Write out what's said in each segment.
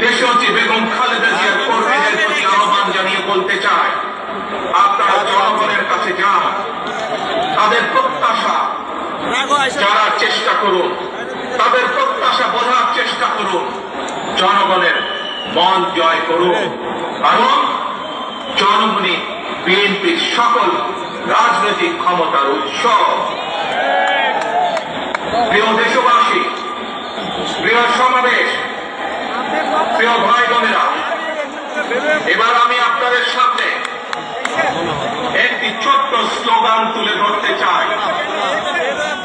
দেশনেত্রী বেগম খালেদা জিয়ার কর্মীদের প্রতি আহ্বান জানিয়ে বলতে চাই, আপনারা জনগণের কাছে যান, তাদের প্রত্যাশা জানার চেষ্টা করুন, তাদের প্রত্যাশা বোঝার চেষ্টা করুন, জনগণের মন জয় করুন এবং জনগণই বিএনপির সকল রাজনৈতিক ক্ষমতার উৎস। প্রিয় দেশবাসী, প্রিয় সমাবেশ, প্রিয় ভাই বোনেরা, এবার আমি আপনাদের সামনে একটি ছোট্ট স্লোগান তুলে ধরতে চাই।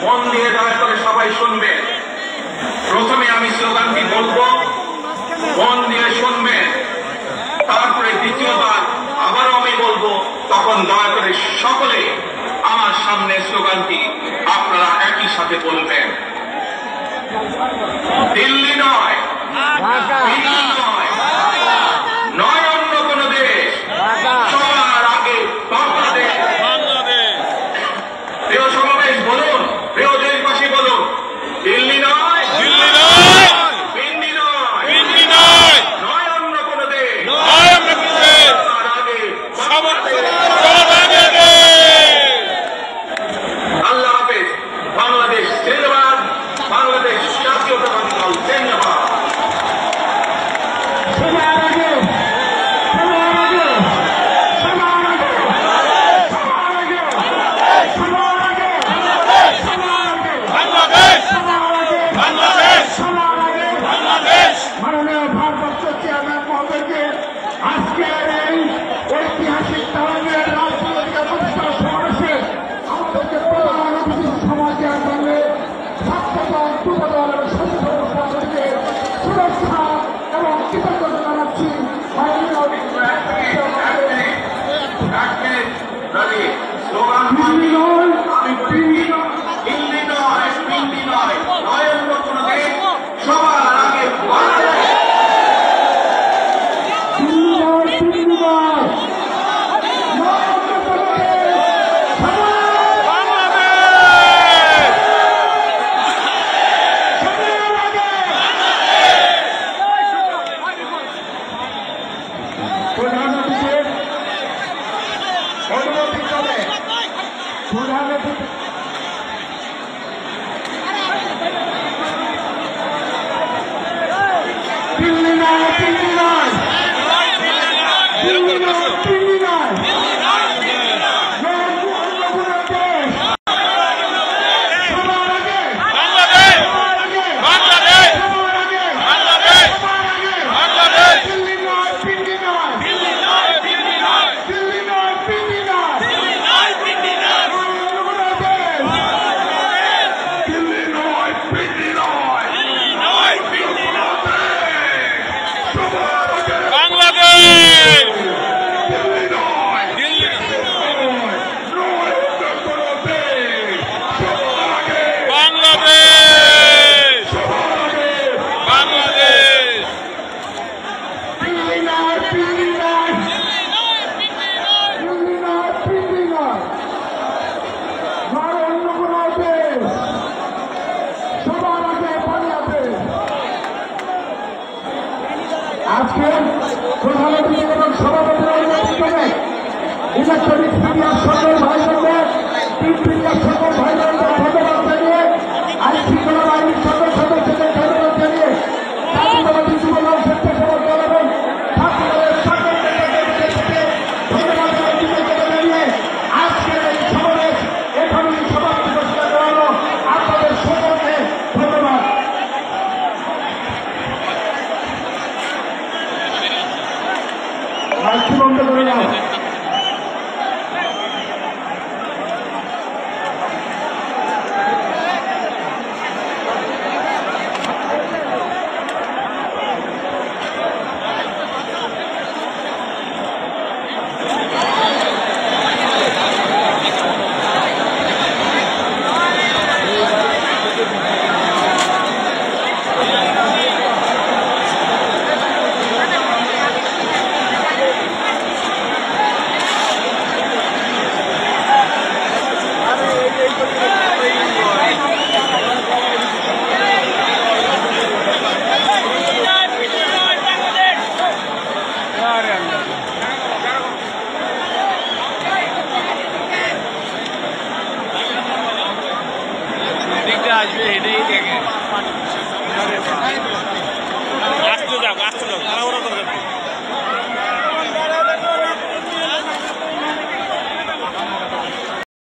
মন দিয়ে দয়া করে সবাই শুনবেন। প্রথমে আমি স্লোগানটি বলবো, মন দিয়ে শুনবেন, তারপরে দ্বিতীয়বার আবারও আমি বলবো, তখন দয়া করে সকলে আমার সামনে স্লোগানটি আপনারা একই সাথে বলবেন। দিল্লি নয়, দিল্লি নয়, নয় অন্য কোন দেশ, সবার আগে বাংলাদেশ। প্রিয় সমাবেশ বলুন, প্রিয় দেশবাসী বলুন, দিল্লি নয়, দিল্লি নয়, দিল্লি নয়, দিল্লি নয়, নয় অন্য কোন দেশ, নয় অন্য কোন দেশ, সবার আগে বাংলাদেশ। আল্লাহ হাফেজ। বাংলাদেশ জিন্দাবাদ, বাংলাদেশ জাতীয়তাবাদী দল জিন্দাবাদ। মাননীয় ভারপ্রাপ্ত চেয়ারম্যান মহোদয়কে আজকের এই ঐতিহাসিক তারুণ্যের রাজনৈতিক প্রতিষ্ঠান সমাবেশে আমাদেরকে প্রধান অতিথি সমাজ দেওয়ার জন্য ছাত্রদল, যুবদল এবং সচেতনতাকে শুভেচ্ছা এবং কৃতজ্ঞতা জানাচ্ছি। দিল্লি নয়, দিল্লি নয়, নয় অন্য কোন দেশ, সবার আগে বাংলাদেশ। দিল্লি নয়, দিল্লি নয়, দিল্লি নয়, দিল্লি নয়, আজকে প্রধান অতিথি এবং সভাপতির অনুমতিক্রমে ইলেকট্রনিক্স মিডিয়ার সকল ভাই বোনদের, প্রিন্ট মিডিয়ার সকল ভাই বোনদের ধন্যবাদ জানিয়ে, আইন শৃঙ্খলা বাহিনীর সকল সদস্যদের ধন্যবাদ জানিয়ে, জাতীয়তাবাদী যুবদল, স্বেচ্ছাসেবক দল এবং ছাত্রদলের সকল নেতাকর্মীদেরকে ধন্যবাদ জানিয়ে আজকের এই সমাবেশ এখানেই সমাপ্তি ঘোষণা করা হলো। আপনাদের সকলকে ধন্যবাদ। মাইকটি বন্ধ করে দাও। আসবে এটাই দেখে আসতে যাও তারা ওরা দরকার